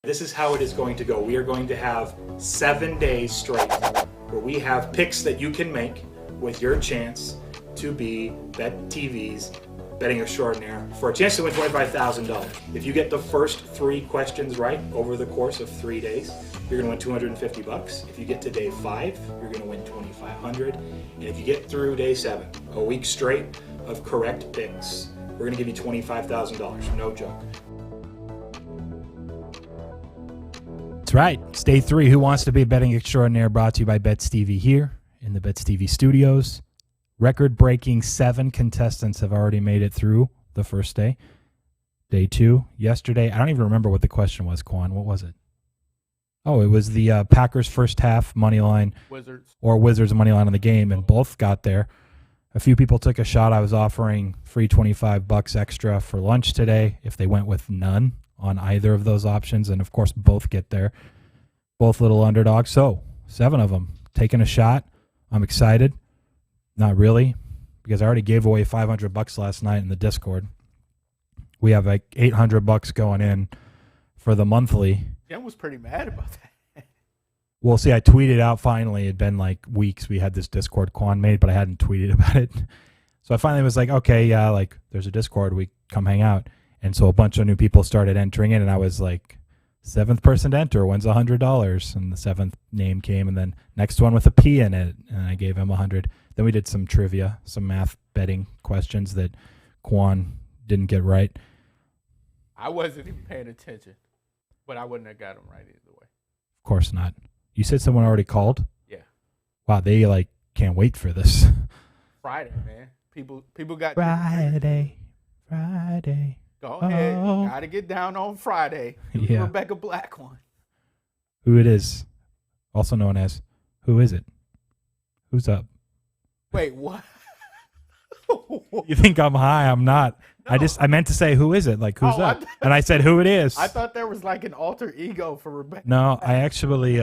This is how it is going to go. We are going to have 7 days straight where we have picks that you can make with your chance to be BetTV's Betting Extraordinaire for a chance to win $25,000. If you get the first 3 questions right over the course of 3 days, you're going to win $250. If you get to day 5, you're going to win $2,500. And if you get through day 7, a week straight of correct picks, we're going to give you $25,000. No joke. That's right. It's day 3. Who Wants to Be a Betting Extraordinaire, brought to you by BetTV here in the BetTV studios. Record-breaking 7 contestants have already made it through the first day. Day 2. Yesterday, I don't even remember what the question was, Quan. What was it? Oh, it was the Packers first half money line Wizards money line on the game, and both got there. A few people took a shot. I was offering free $25 extra for lunch today if they went with none on either of those options, and of course both get there. Both little underdogs. So 7 of them taking a shot. I'm excited. Not really, because I already gave away $500 last night in the Discord. We have like $800 going in for the monthly. Jen was pretty mad about that. Well, see, I tweeted out finally. It'd been like weeks we had this Discord Quan made, but I hadn't tweeted about it. So I finally was like, okay, yeah, like there's a Discord. We come hang out. And so a bunch of new people started entering in, and I was like, 7th person to enter wins $100. And the 7th name came, and then next one with a P in it, and I gave him $100. Then we did some trivia, some math betting questions that Quan didn't get right. I wasn't even paying attention, but I wouldn't have got them right either way. Of course not. You said someone already called? Yeah. Wow, they like can't wait for this. Friday, man. People got Friday. Go ahead. Gotta get down on Friday. Yeah. Rebecca Black one. Who it is, also known as Who Is It? Who's up? Wait, what? You think I'm high? I'm not. No. I meant to say who is it? Like who's up? And I said who it is. I thought there was like an alter ego for Rebecca. No, I actually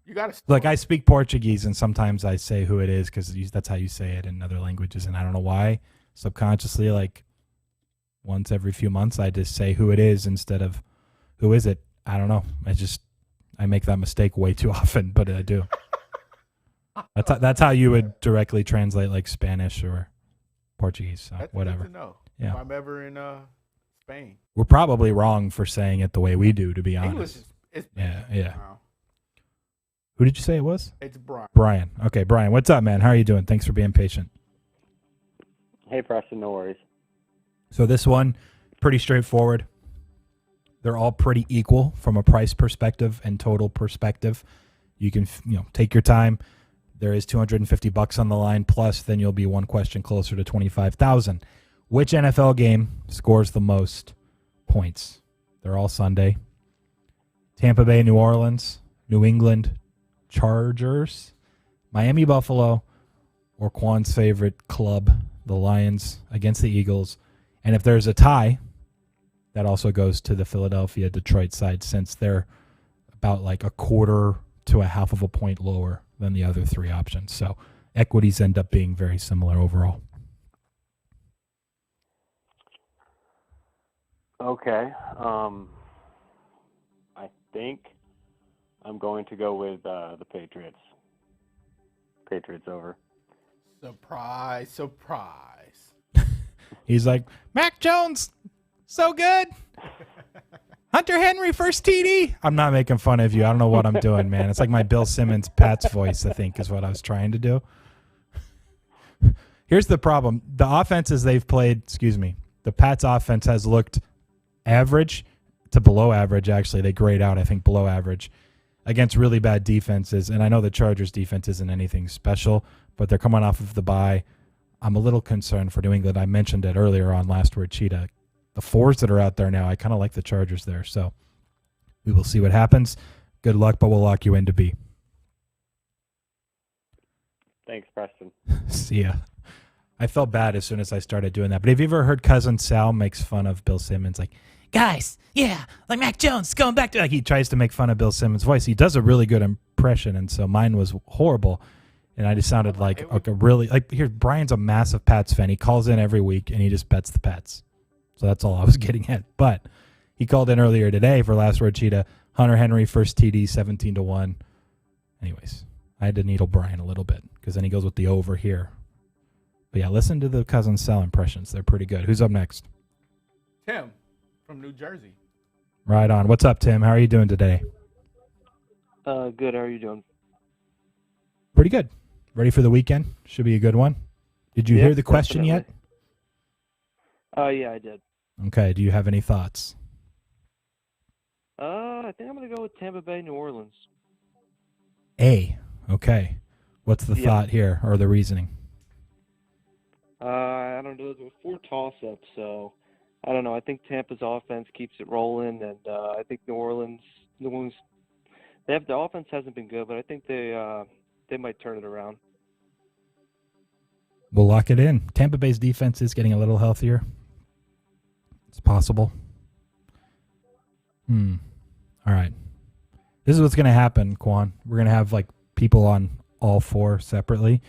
You gotta like I speak Portuguese, and sometimes I say who it is because that's how you say it in other languages, and I don't know why. Subconsciously, like once every few months, I just say who it is instead of who is it. I don't know. I make that mistake way too often, but I do. That's how you would directly translate like Spanish or Portuguese. So That's whatever. good to know. Yeah. If I'm ever in Spain. We're probably wrong for saying it the way we do, to be honest. English is Yeah. Who did you say it was? It's Brian. Brian. Okay, Brian. What's up, man? How are you doing? Thanks for being patient. Hey, Preston. No worries. So this one, pretty straightforward. They're all pretty equal from a price perspective and total perspective. You can, take your time. There is $250 on the line, plus then you'll be one question closer to $25,000. Which NFL game scores the most points? They're all Sunday. Tampa Bay, New Orleans, New England, Chargers, Miami, Buffalo, or Quan's favorite club, the Lions, against the Eagles. And if there's a tie, that also goes to the Philadelphia, Detroit side, since they're about like a quarter to a half of a point lower than the other 3 options. So equities end up being very similar overall. Okay. I think I'm going to go with the Patriots. Patriots over. Surprise. He's like, Mac Jones, so good. Hunter Henry, first TD. I'm not making fun of you. I don't know what I'm doing, man. It's like my Bill Simmons Pats voice, I think, is what I was trying to do. Here's the problem. The offenses they've played, the Pats offense has looked average to below average, actually. They grade out, I think, below average against really bad defenses. And I know the Chargers defense isn't anything special, but they're coming off of the bye. I'm a little concerned for New England. I mentioned it earlier on Last Word Cheetah. The 4s that are out there now, I kind of like the Chargers there. So we will see what happens. Good luck, but we'll lock you into B. Thanks, Preston. See ya. I felt bad as soon as I started doing that. But have you ever heard Cousin Sal makes fun of Bill Simmons? Like, guys, yeah, like Mac Jones going back to, like, he tries to make fun of Bill Simmons' voice. He does a really good impression, and so mine was horrible. And I just sounded like a really, like, here, Brian's a massive Pats fan. He calls in every week, and he just bets the Pats. So that's all I was getting at. But he called in earlier today for Last Word Cheetah. Hunter Henry, first TD, 17-1. Anyways, I had to needle Brian a little bit because then he goes with the over here. But yeah, listen to the Cousins Sal impressions. They're pretty good. Who's up next? Tim from New Jersey. Right on. What's up, Tim? How are you doing today? Good. How are you doing? Pretty good. Ready for the weekend? Should be a good one. Did you hear the question yet? Yeah, I did. Okay. Do you have any thoughts? I think I'm going to go with Tampa Bay, New Orleans. Okay. What's the thought here or the reasoning? I don't know. There were 4 toss-ups, so I don't know. I think Tampa's offense keeps it rolling, and I think New Orleans, the offense hasn't been good, but I think they might turn it around. We'll lock it in. Tampa Bay's defense is getting a little healthier. It's possible. All right. This is what's going to happen, Quan. We're going to have like people on all 4 separately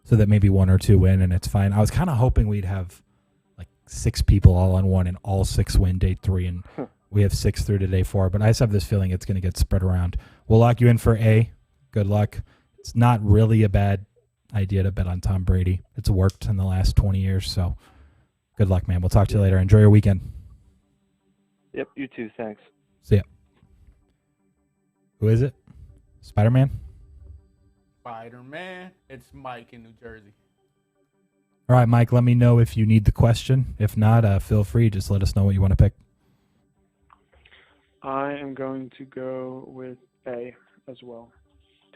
so that maybe 1 or 2 win and it's fine. I was kind of hoping we'd have like 6 people all on 1 and all 6 win day 3 and we have 6 through to day 4, but I just have this feeling it's going to get spread around. We'll lock you in for A. Good luck. It's not really a bad idea to bet on Tom Brady. It's worked in the last 20 years, so good luck, man. We'll talk to you later. Enjoy your weekend. Yep, you too. Thanks. See ya. Who is it? Spider-Man? Spider-Man. It's Mike in New Jersey. All right, Mike, let me know if you need the question. If not, feel free. Just let us know what you want to pick. I am going to go with A as well.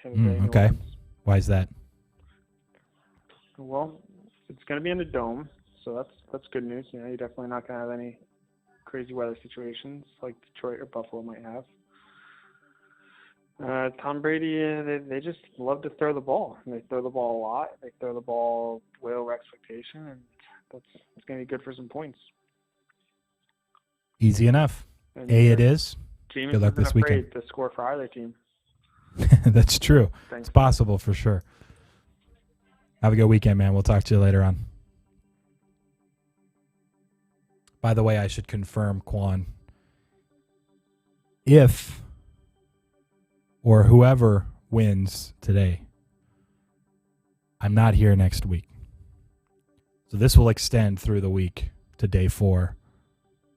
Tampa Bay, New Okay. Orleans. Why is that? Well, it's going to be in the dome, so that's good news. You know, you're definitely not going to have any crazy weather situations like Detroit or Buffalo might have. Tom Brady, they just love to throw the ball. And they throw the ball a lot. They throw the ball way over expectation, and it's going to be good for some points. Easy enough. And A it is. Team Good luck isn't this weekend. afraid to score for either team. That's true. Thanks. It's possible for sure. Have a good weekend, man. We'll talk to you later on. By the way, I should confirm, Quan. If or whoever wins today, I'm not here next week. So this will extend through the week to day 4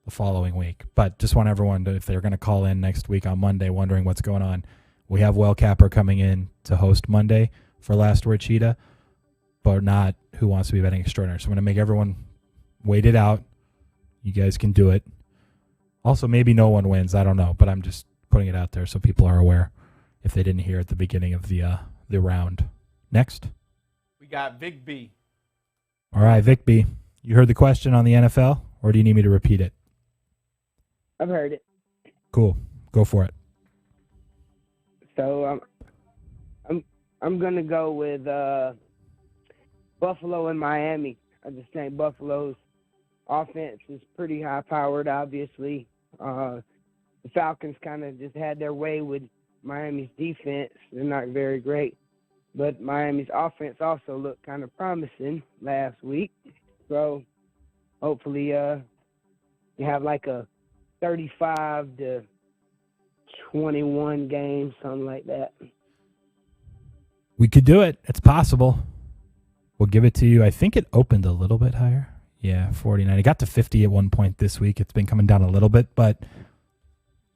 the following week. But just want everyone to, if they're going to call in next week on Monday wondering what's going on, we have Will Capper coming in to host Monday for Last Word Cheetah, but not Who Wants to Be Betting Extraordinaire. So I'm going to make everyone wait it out. You guys can do it. Also, maybe no one wins. I don't know, but I'm just putting it out there so people are aware if they didn't hear at the beginning of the round. Next. We got Vic B. All right, Vic B. You heard the question on the NFL, or do you need me to repeat it? I've heard it. Cool. Go for it. So I'm gonna go with Buffalo and Miami. I just think Buffalo's offense is pretty high powered. Obviously, the Falcons kind of just had their way with Miami's defense. They're not very great, but Miami's offense also looked kind of promising last week. So hopefully, you have like a 35-21 game, something like that. We could do it. It's possible. We'll give it to you. I think it opened a little bit higher. Yeah, 49. It got to 50 at one point this week. It's been coming down a little bit, but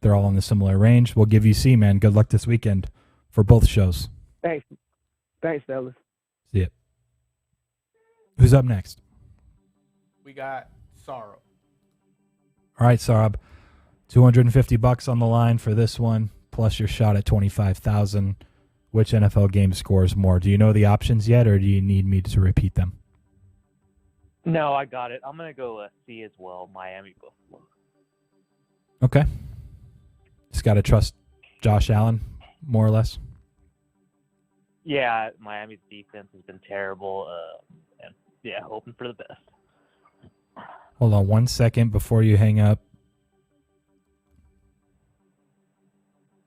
they're all in the similar range. We'll give you C, man. Good luck this weekend for both shows. Thanks, fellas. See it. Who's up next? We got Sorrow. All right, Sarab. $250 on the line for this one, plus your shot at $25,000. Which NFL game scores more? Do you know the options yet, or do you need me to repeat them? No, I got it. I'm going to go C as well, Miami Buffalo. Okay. Just got to trust Josh Allen, more or less. Yeah, Miami's defense has been terrible. And yeah, hoping for the best. Hold on 1 second before you hang up.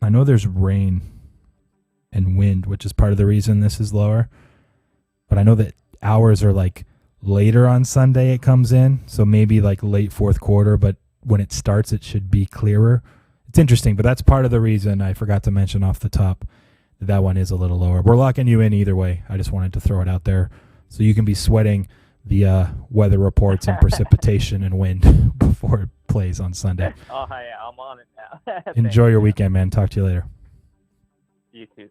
I know there's rain and wind, which is part of the reason this is lower. But I know that hours are like later on Sunday it comes in, so maybe like late fourth quarter, but when it starts it should be clearer. It's interesting, but that's part of the reason I forgot to mention off the top that one is a little lower. We're locking you in either way. I just wanted to throw it out there so you can be sweating the weather reports and precipitation and wind before it plays on Sunday. Oh, yeah, I'm on it now. Enjoy your weekend, man. Talk to you later. You too.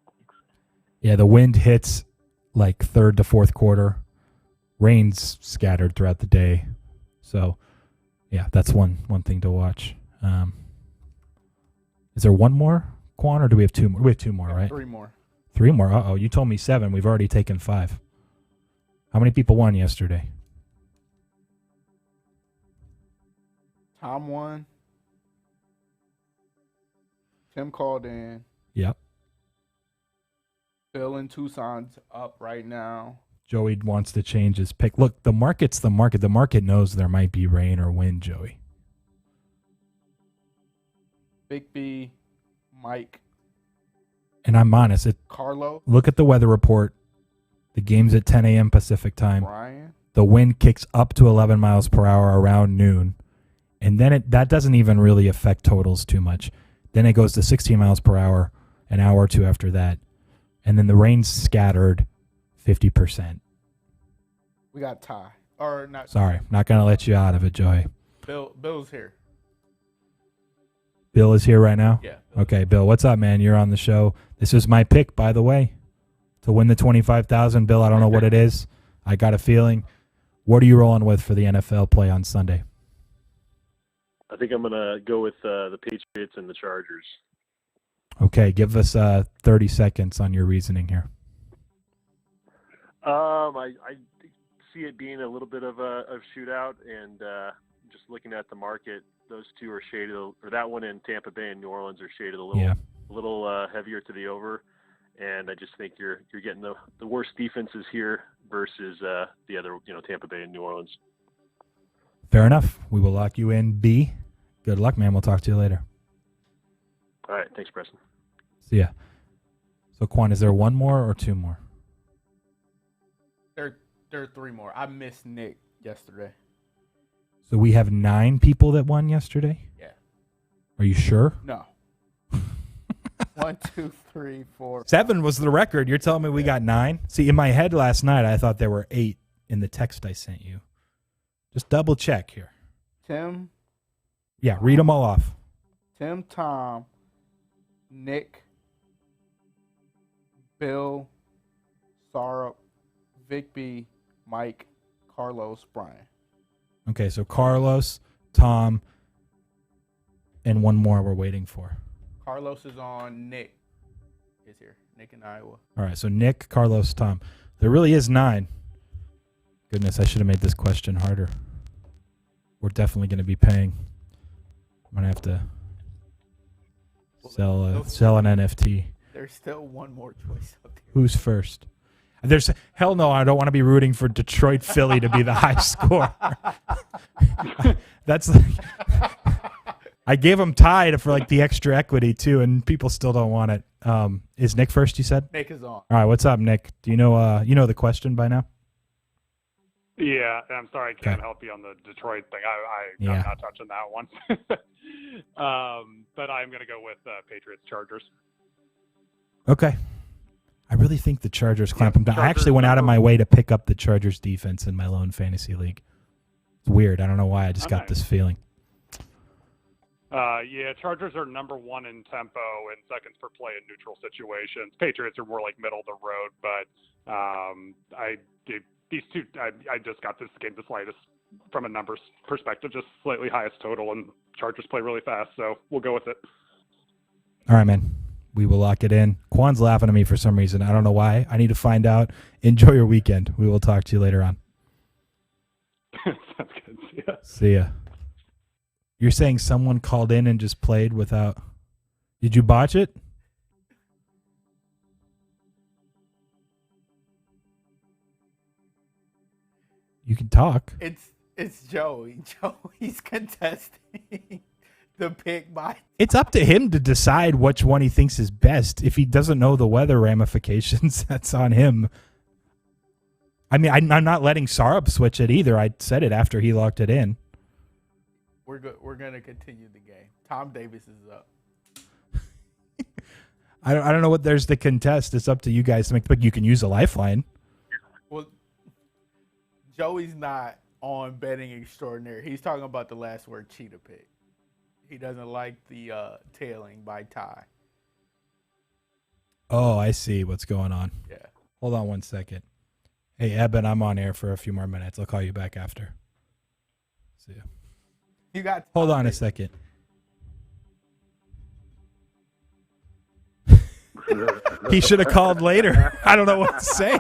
Yeah, the wind hits like third to fourth quarter. Rain's scattered throughout the day. So, yeah, that's one thing to watch. Is there one more, Quan, or do we have two more? We have two more, right? Three more. Three more? Uh-oh, you told me 7. We've already taken 5. How many people won yesterday? Tom won. Tim called in. Yep. Bill in Tucson's up right now. Joey wants to change his pick. Look, the market's the market. The market knows there might be rain or wind, Joey. Big B, Mike, And I'm honest. Carlo, Look at the weather report. The game's at 10 a.m. Pacific time. Brian. The wind kicks up to 11 miles per hour around noon. And then that doesn't even really affect totals too much. Then it goes to 16 miles per hour an hour or two after that. And then the rain's scattered 50%. We got Ty. Or not. Sorry, not going to let you out of it, Joey. Bill's here. Bill is here right now? Yeah. Okay, Bill, what's up, man? You're on the show. This is my pick, by the way, to win the $25,000. Bill, I don't know what it is. I got a feeling. What are you rolling with for the NFL play on Sunday? I think I'm going to go with the Patriots and the Chargers. Okay, give us 30 seconds on your reasoning here. I see it being a little bit of a shootout, and just looking at the market, those two are shaded, or that one in Tampa Bay and New Orleans are shaded a little heavier to the over, and I just think you're getting the worst defenses here versus the other, Tampa Bay and New Orleans. Fair enough. We will lock you in, B. Good luck, man. We'll talk to you later. All right. Thanks, Preston. See ya. So, Quan, is there one more or two more? There are 3 more. I missed Nick yesterday. So we have 9 people that won yesterday? Yeah. Are you sure? No. 1, 2, 3, 4. 7 was the record. You're telling me we got 9? See, in my head last night, I thought there were 8 in the text I sent you. Just double check here. Tim. Yeah, read them all off. Tim, Tom, Nick, Bill, Sarup, Vic B, Mike, Carlos, Brian. Okay, so Carlos, Tom, and one more we're waiting for. Carlos is on. Nick is here. Nick in Iowa. All right, so Nick, Carlos, Tom. There really is 9. Goodness, I should have made this question harder. We're definitely going to be paying. I'm going to have to sell an NFT. There's still one more choice up there. Who's first? Hell no, I don't want to be rooting for Detroit Philly to be the high score. That's like, I gave them tied for like the extra equity too, and people still don't want it. Is Nick first, you said? Nick is on. All right, what's up, Nick? Do you know the question by now? Yeah, I'm sorry I can't help you on the Detroit thing. I'm not touching that one. But I'm going to go with Patriots Chargers. Okay. I really think the Chargers clamp them down. I actually went out of my way to pick up the Chargers defense in my lone fantasy league. It's weird. I don't know why. I just got this feeling. Chargers are number 1 in tempo and seconds per play in neutral situations. Patriots are more like middle of the road, but these two, I just got this game the slightest from a numbers perspective, just slightly highest total, and Chargers play really fast, so we'll go with it. All right, man. We will lock it in. Quan's laughing at me for some reason. I don't know why. I need to find out. Enjoy your weekend. We will talk to you later on. Sounds good. See ya. See ya. You're saying someone called in and just played without... Did you botch it? You can talk. It's Joey. Joey's contesting the pick by. It's up to him to decide which one he thinks is best. If he doesn't know the weather ramifications, that's on him. I mean, I'm not letting Sarup switch it either. I said it after he locked it in. We're gonna continue the game. Tom Davis is up. I don't know what there's to contest. It's up to you guys to make the pick. You can use a lifeline. Well, Joey's not on Betting Extraordinaire. He's talking about the last word cheetah pick. He doesn't like the tailing by Ty. Oh, I see what's going on. Yeah. Hold on one second. Hey, Eben, I'm on air for a few more minutes. I'll call you back after. See ya. You got. Hold on a second. He should have called later. I don't know what to say.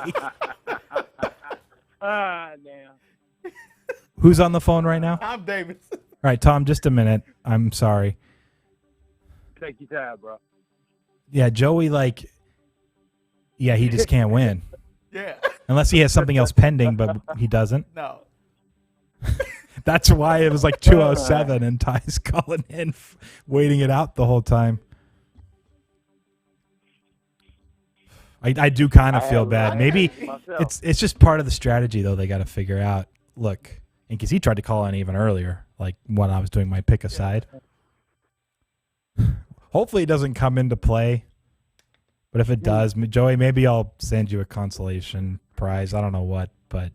Damn. Who's on the phone right now? Tom Davis. All right, Tom, just a minute. I'm sorry. Take your time, bro. Yeah, Joey, he just can't win. Yeah. Unless he has something else pending, but he doesn't. No. That's why it was like 2:07 and Ty's calling in, waiting it out the whole time. I do kind of feel bad. Maybe it's just part of the strategy, though, they got to figure out. Look, because he tried to call in even earlier, like when I was doing my pick aside. Hopefully it doesn't come into play. But if it does, Joey, maybe I'll send you a consolation prize. I don't know what, but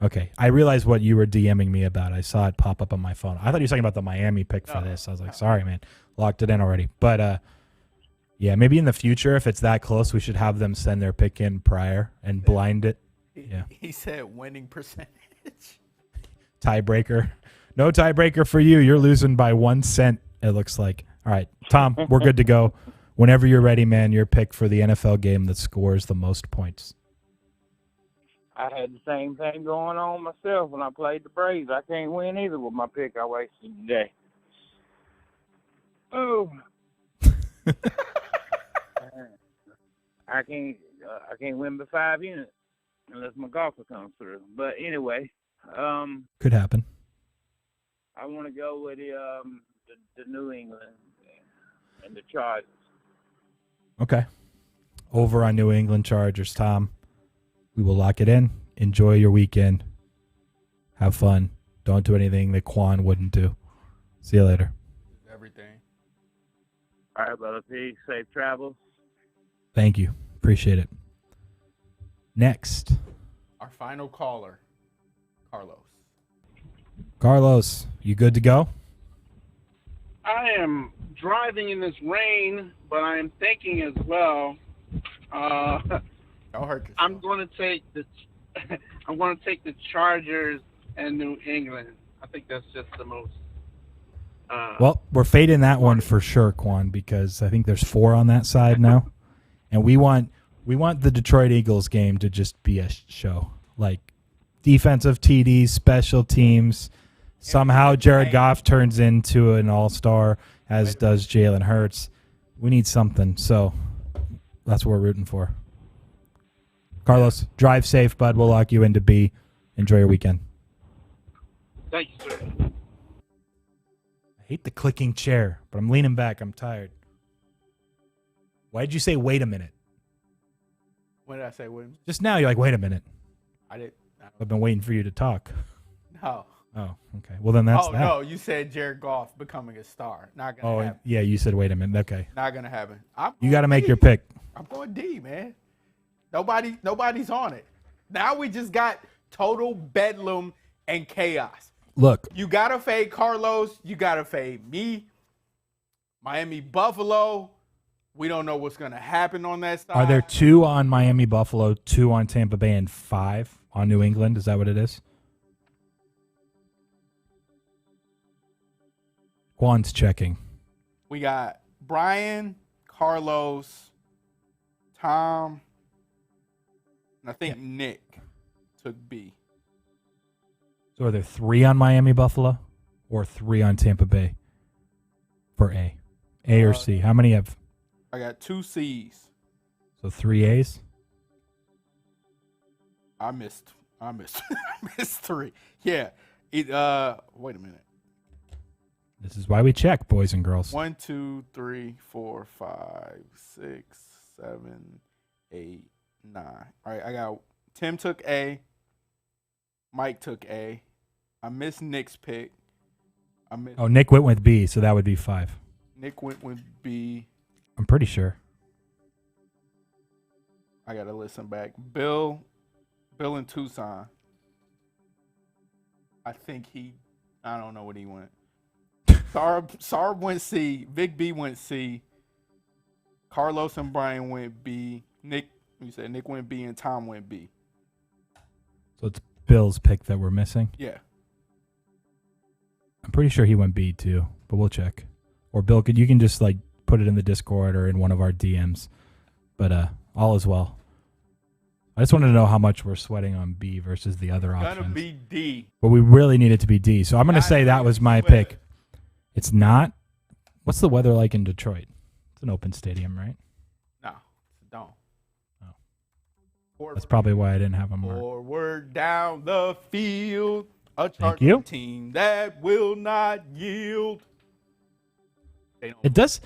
okay. I realized what you were DMing me about. I saw it pop up on my phone. I thought you were talking about the Miami pick for this. I was like, sorry, man. Locked it in already. But yeah, maybe in the future, if it's that close, we should have them send their pick in prior and blind it. Yeah. He said winning percentage. Tiebreaker. No tiebreaker for you. You're losing by 1 cent, it looks like. All right, Tom, we're good to go. Whenever you're ready, man, your pick for the NFL game that scores the most points. I had the same thing going on myself when I played the Braves. I can't win either with my pick I wasted today. Oh. I can't win by 5 units unless my golfer comes through. But anyway, could happen. I want to go with the New England and the Chargers. Okay. Over on New England Chargers, Tom. We will lock it in. Enjoy your weekend. Have fun. Don't do anything that Quan wouldn't do. See you later. Everything. All right, brother. Peace. Safe travels. Thank you. Appreciate it. Next. Our final caller, Carlos. Carlos, you good to go? I am driving in this rain, but I am thinking as well. Don't hurt yourself. I'm going to take the Chargers and New England. I think that's just the most. Well, we're fading that one for sure, Quan, because I think there's 4 on that side now, and we want the Detroit Eagles game to just be a show, like defensive TDs, special teams. Somehow Jared Goff turns into an all-star, as does Jalen Hurts. We need something, so that's what we're rooting for. Carlos, drive safe, bud. We'll lock you into B. Enjoy your weekend. Thank you, sir. I hate the clicking chair, but I'm leaning back. I'm tired. Why did you say wait a minute? When did I say wait? Just now you're like, wait a minute. I did. I've been waiting for you to talk. No. Oh, okay. Well, then that's that. No, you said Jared Goff becoming a star. Not going to happen. Yeah, you said wait a minute. Okay. Not going to happen. You got to make your pick. I'm going D, man. Nobody's on it. Now we just got total bedlam and chaos. Look. You got to fade Carlos. You got to fade me. Miami, Buffalo. We don't know what's going to happen on that side. Are there 2 on Miami, Buffalo, 2 on Tampa Bay, and 5 on New England? Is that what it is? Juan's checking. We got Brian, Carlos, Tom, and I think Nick took B. So are there 3 on Miami, Buffalo, or 3 on Tampa Bay for A? A or C? How many have? I got 2 C's. So 3 A's? I missed 3. Yeah. Wait a minute. This is why we check, boys and girls. 1, 2, 3, 4, 5, 6, 7, 8, 9. All right, I got Tim took A. Mike took A. I missed Nick's pick. Nick went with B, so that would be 5. Nick went with B. I'm pretty sure. I gotta listen back. Bill in Tucson. I don't know what he went. Sarb went C. Vic B went C. Carlos and Brian went B. Nick went B and Tom went B. So it's Bill's pick that we're missing? Yeah. I'm pretty sure he went B too, but we'll check. Or Bill, you can just like put it in the Discord or in one of our DMs. But all is well. I just wanted to know how much we're sweating on B versus the other options. Gonna be D. But we really need it to be D. So I'm going to say that was my pick. It's not. What's the weather like in Detroit? It's an open stadium, right? No, don't. Oh. That's probably why I didn't have a mark. Forward down the field. A Thank you. team that will not yield. It does.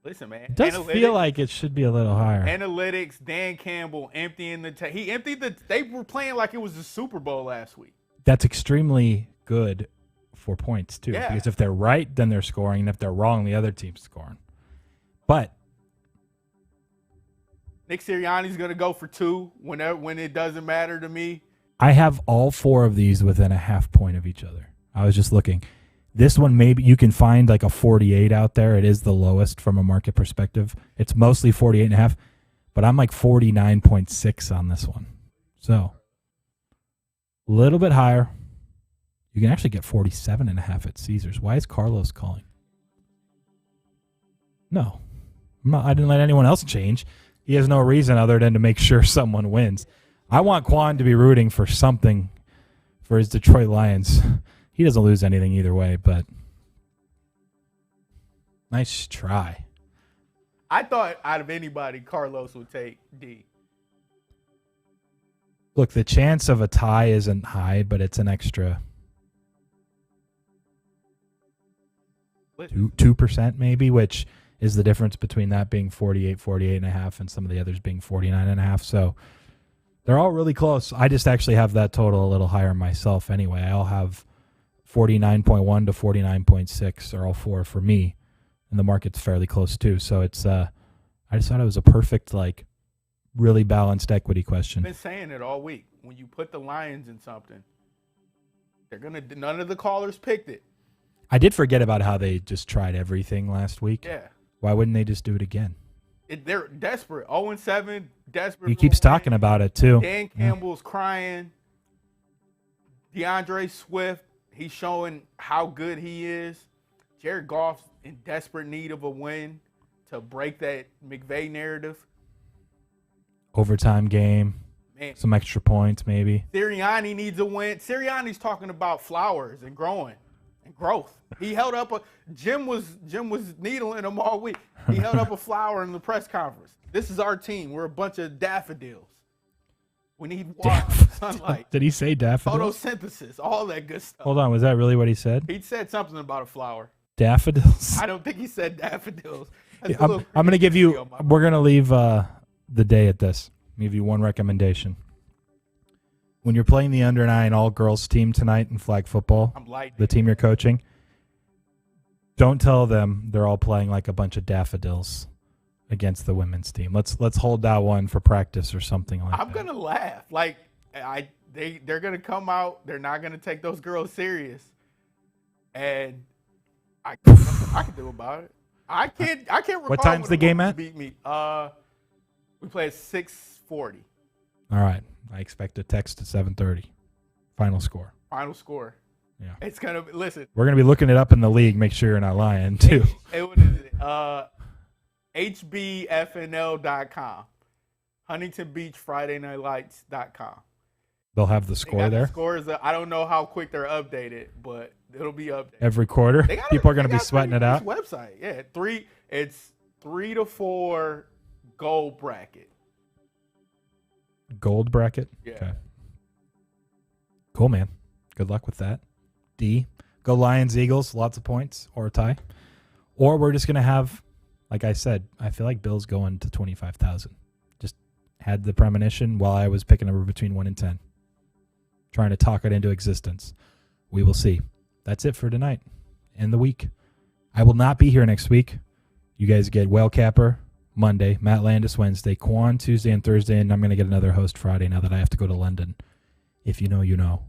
Listen, man. It does feel like it should be a little higher. Analytics, Dan Campbell emptying he emptied they were playing like it was the Super Bowl last week. That's extremely good for points, too. Yeah. Because if they're right, then they're scoring. And if they're wrong, the other team's scoring. But Nick Sirianni's going to go for 2 when it doesn't matter to me. I have all 4 of these within a half point of each other. I was just looking. This one, maybe you can find like a 48 out there. It is the lowest from a market perspective. It's mostly 48.5, but I'm like 49.6 on this one. So a little bit higher. You can actually get 47.5 at Caesars. Why is Carlos calling? No, I didn't let anyone else change. He has no reason other than to make sure someone wins. I want Quan to be rooting for something for his Detroit Lions. He doesn't lose anything either way, but nice try. I thought out of anybody, Carlos would take D. Look, the chance of a tie isn't high, but it's an extra 2% maybe, which is the difference between that being 48.5, and some of the others being 49.5. So they're all really close. I just actually have that total a little higher myself anyway. I all have 49.1 to 49.6 are all 4 for me, and the market's fairly close too. So it's I just thought it was a perfect, like, really balanced equity question. I've been saying it all week. When you put the Lions in something, none of the callers picked it. I did forget about how they just tried everything last week. Yeah. Why wouldn't they just do it again? They're desperate. 0-7, desperate. He keeps talking about it too. Dan Campbell's crying. DeAndre Swift, he's showing how good he is. Jared Goff's in desperate need of a win to break that McVay narrative. Overtime game. Man. Some extra points maybe. Sirianni needs a win. Sirianni's talking about flowers and growing and growth. He held up Jim was needling him all week. He held up a flower in the press conference. This is our team. We're a bunch of daffodils. We need water, sunlight. Did he say daffodils? Photosynthesis, all that good stuff. Hold on, was that really what he said? He said something about a flower. Daffodils? I don't think he said daffodils. I'm going to give you, we're going to leave the day at this. Give you one recommendation. When you're playing the under 9 all-girls team tonight in flag football, the team you're coaching, don't tell them they're all playing like a bunch of daffodils against the women's team. Let's hold that one for practice or something like that. I'm gonna laugh. Like they're gonna come out. They're not gonna take those girls serious, and I can do about it. I can't. Recall what time's the game at? Beat me. We play at 6:40. All right. I expect a text at 7:30. Final score. Final score. Yeah. It's gonna be, listen. We're gonna be looking it up in the league. Make sure you're not lying too. What is it? HBFNL.com. Huntington Beach Friday Night Lights.com. They'll have the score there. The scores. I don't know how quick they're updated, but it'll be updated every quarter. People are gonna be sweating it out. Website, yeah. It's 3 to 4 gold bracket. Gold bracket? Yeah. Okay. Cool, man. Good luck with that. D. Go Lions, Eagles, lots of points, or a tie. Or we're just going to have, like I said, I feel like Bill's going to 25,000. Just had the premonition while I was picking a number between 1 and 10. Trying to talk it into existence. We will see. That's it for tonight and the week. I will not be here next week. You guys get Whale Capper Monday, Matt Landis Wednesday, Quan Tuesday and Thursday, and I'm going to get another host Friday now that I have to go to London. If you know, you know.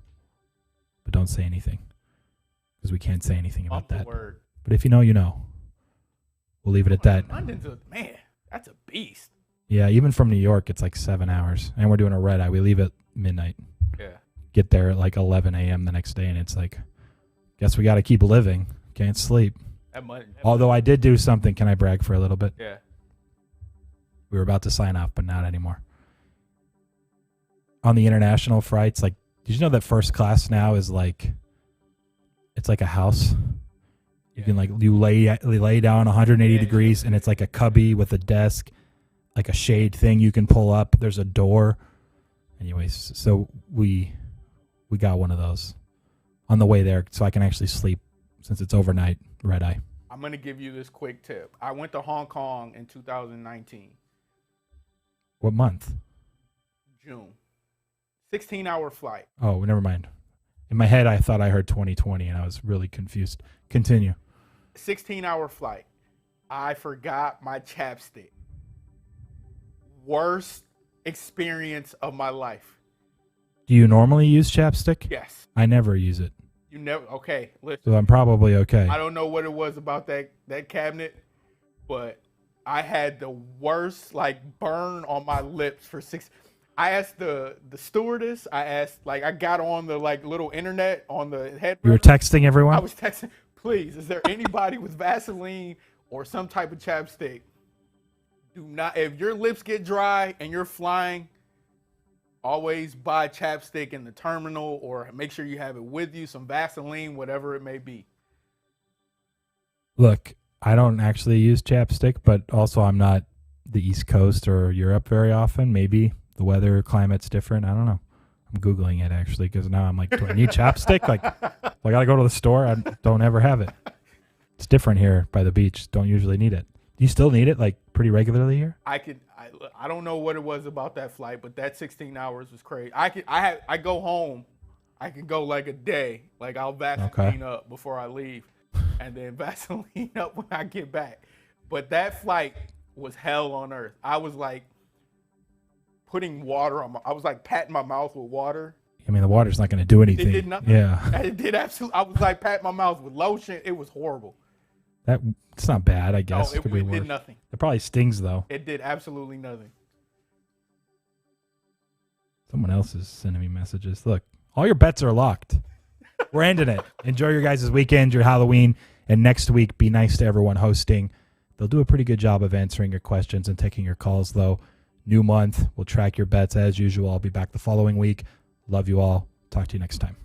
But don't say anything. Because we can't say anything about that. Word. But if you know, you know. We'll leave it at that. London's man, that's a beast. Yeah, even from New York, it's like 7 hours. And we're doing a red eye. We leave at midnight. Yeah. Get there at like 11 a.m. the next day, and it's like, guess we got to keep living. Can't sleep. Although I did do something. Can I brag for a little bit? Yeah. We were about to sign off, but not anymore. On the international flights, like, did you know that first class now is like, it's like a house? You can like, you lay down 180 degrees, and it's like a cubby with a desk, like a shade thing you can pull up. There's a door. Anyways, so we got one of those on the way there, so I can actually sleep since it's overnight red eye. I'm going to give you this quick tip. I went to Hong Kong in 2019. What month? June. 16-hour flight. Oh, never mind. In my head, I thought I heard 2020, and I was really confused. Continue. 16-hour flight. I forgot my chapstick. Worst experience of my life. Do you normally use chapstick? Yes. I never use it. You never? Okay, listen. So I'm probably okay. I don't know what it was about that cabinet, but I had the worst like burn on my lips for 6. I asked the stewardess. I got on the like little internet on the head. You were texting everyone? I was texting. Please, is there anybody with Vaseline or some type of chapstick? Do not. If your lips get dry and you're flying, always buy chapstick in the terminal or make sure you have it with you, some Vaseline, whatever it may be. Look, I don't actually use chapstick, but also I'm not the East Coast or Europe very often. Maybe the weather, climate's different. I don't know. I'm Googling it, actually, because now I'm like, do I need chapstick? Like, I got to go to the store. I don't ever have it. It's different here by the beach. Don't usually need it. Do you still need it, like, pretty regularly here? I don't know what it was about that flight, but that 16 hours was crazy. I go home. I can go like a day. Like, I'll Vaseline up before I leave and then Vaseline up when I get back. But that flight was hell on earth. I was like putting water on I was like patting my mouth with water. I mean, the water's not going to do anything. It did nothing. Yeah. It did absolutely. I was like patting my mouth with lotion. It was horrible. It's not bad, I guess. No, it did nothing. It probably stings, though. It did absolutely nothing. Someone else is sending me messages. Look, all your bets are locked. We're ending it. Enjoy your guys' weekend, your Halloween, and next week, be nice to everyone hosting. They'll do a pretty good job of answering your questions and taking your calls, though. New month. We'll track your bets as usual. I'll be back the following week. Love you all. Talk to you next time.